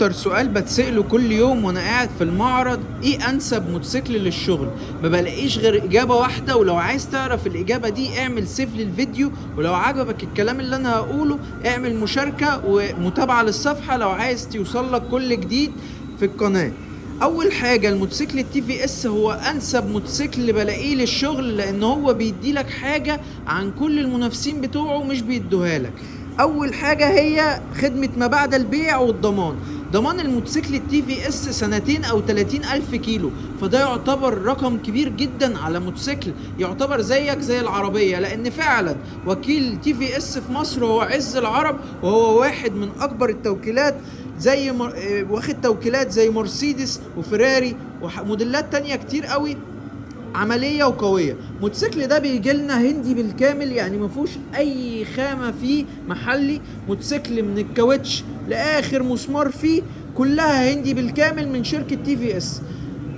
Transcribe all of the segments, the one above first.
اكتر سؤال بتسأله كل يوم وانا قاعد في المعرض: ايه انسب موتوسيكل للشغل؟ ما بلاقيش غير اجابة واحدة، ولو عايز تعرف الاجابة دي اعمل سيف للفيديو، ولو عجبك الكلام اللي انا هقوله اعمل مشاركة ومتابعة للصفحة لو عايز توصلك كل جديد في القناة. اول حاجة الموتوسيكل التي في اس هو انسب موتوسيكل بلاقيه للشغل، لان هو بيديلك حاجة عن كل المنافسين بتوعه مش بيدوها لك. اول حاجة هي خدمة ما بعد البيع والضمان. ضمان الموتوسيكل التي في اس سنتين او 30,000 كيلو، فده يعتبر رقم كبير جدا على موتوسيكل، يعتبر زيك زي العربية، لان فعلا وكيل تي في اس في مصر هو عز العرب، وهو واحد من اكبر التوكيلات، زي واخد توكيلات زي مرسيدس وفيراري وموديلات تانية كتير قوي عمليه وقويه. الموتوسيكل ده بيجي لنا هندي بالكامل، يعني ما فيهوش اي خامه فيه محلي. موتوسيكل من الكاوتش لاخر مسمار فيه كلها هندي بالكامل من شركه تي في اس.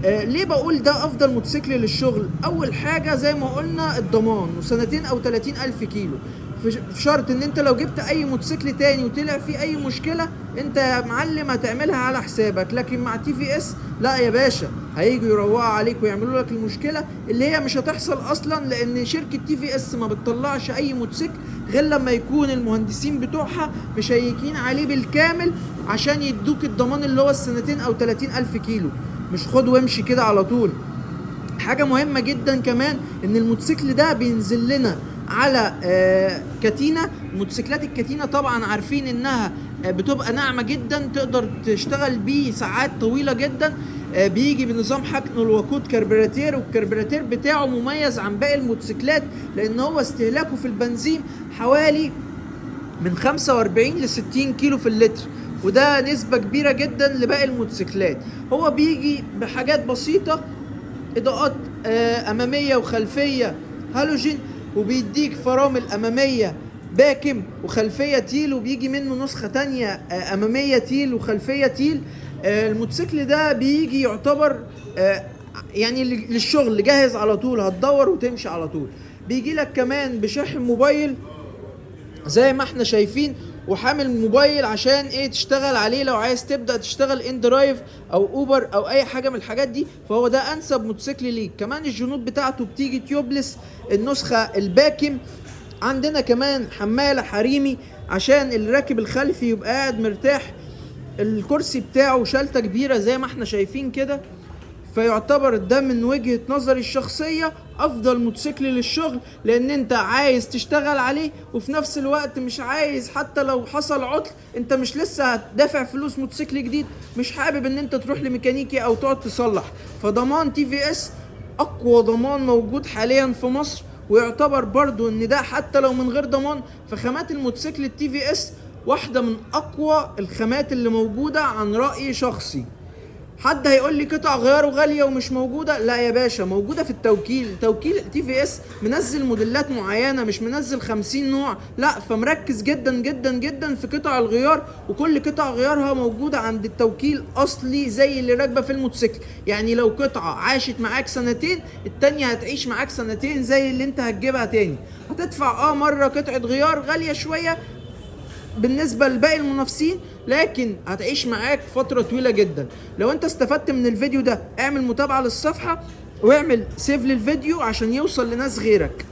ليه بقول ده افضل موتوسيكل للشغل؟ اول حاجه زي ما قلنا الضمان، وسنتين او 30,000 كيلو، في شرط ان انت لو جبت اي موتوسيكل تاني وطلع فيه اي مشكله انت يا معلم هتعملها على حسابك. لكن مع تي في اس لا يا باشا، هيجوا يروقوا عليك ويعملوا لك المشكله اللي هي مش هتحصل اصلا، لان شركه تي في اس ما بتطلعش اي موتوسيكل غير لما يكون المهندسين بتوعها مشيكين عليه بالكامل عشان يدوك الضمان اللي هو السنتين او 30,000 كيلو، مش خد وامشي كده على طول. حاجه مهمه جدا كمان ان الموتوسيكل ده بينزل لنا على كتينة. موتوسيكلات الكتينة طبعا عارفين انها بتبقى ناعمة جدا، تقدر تشتغل بيه ساعات طويلة جدا. بيجي بنظام حقن الوقود كربيراتير، والكربيراتير بتاعه مميز عن باقي الموتوسيكلات لان هو استهلاكه في البنزين حوالي من 45 ل 60 كيلو في اللتر، وده نسبة كبيرة جدا لباقي الموتوسيكلات. هو بيجي بحاجات بسيطة، اضاءات امامية وخلفية هالوجين، وبيديك فرامل امامية باكم وخلفية تيل، وبيجي منه نسخة تانية امامية تيل وخلفية تيل. الموتوسيكل ده بيجي يعتبر يعني للشغل جاهز على طول، هتدور وتمشي على طول. بيجي لك كمان بشاحن موبايل زي ما احنا شايفين، وحامل موبايل عشان ايه تشتغل عليه لو عايز تبدأ تشتغل ان درايف او اوبر او اي حاجة من الحاجات دي، فهو ده انسب موتوسيكل ليك. كمان الجنود بتاعته بتيجي تيوبلس النسخة الباكم. عندنا كمان حمالة حريمي عشان اللي راكب الخلفي يبقى قاعد مرتاح، الكرسي بتاعه شالته كبيرة زي ما احنا شايفين كده. فيعتبر ده من وجهة نظري الشخصية افضل موتوسيكل للشغل، لان انت عايز تشتغل عليه وفي نفس الوقت مش عايز حتى لو حصل عطل انت مش لسه هتدافع فلوس موتوسيكل جديد، مش حابب ان انت تروح لميكانيكي او تقعد تصلح. فضمان تي في اس اقوى ضمان موجود حاليا في مصر، ويعتبر برضو ان ده حتى لو من غير ضمان، فخامات الموتوسيكل التي في اس واحدة من اقوى الخامات اللي موجودة عن رأي شخصي. حد هيقول لي قطع غياره غاليه ومش موجوده؟ لا يا باشا، موجوده في التوكيل. توكيل تي في اس منزل موديلات معينه، مش منزل 50 نوع، لا، فمركز جدا جدا جدا في قطع الغيار، وكل قطع غيارها موجوده عند التوكيل اصلي زي اللي راكبه في الموتوسيكل. يعني لو قطعه عاشت معاك سنتين التانية هتعيش معاك سنتين زي اللي انت هتجيبها تاني. هتدفع مره قطعه غيار غاليه شويه بالنسبة لباقي المنافسين، لكن هتعيش معاك فترة طويلة جدا. لو انت استفدت من الفيديو ده اعمل متابعة للصفحة واعمل سيف للفيديو عشان يوصل لناس غيرك.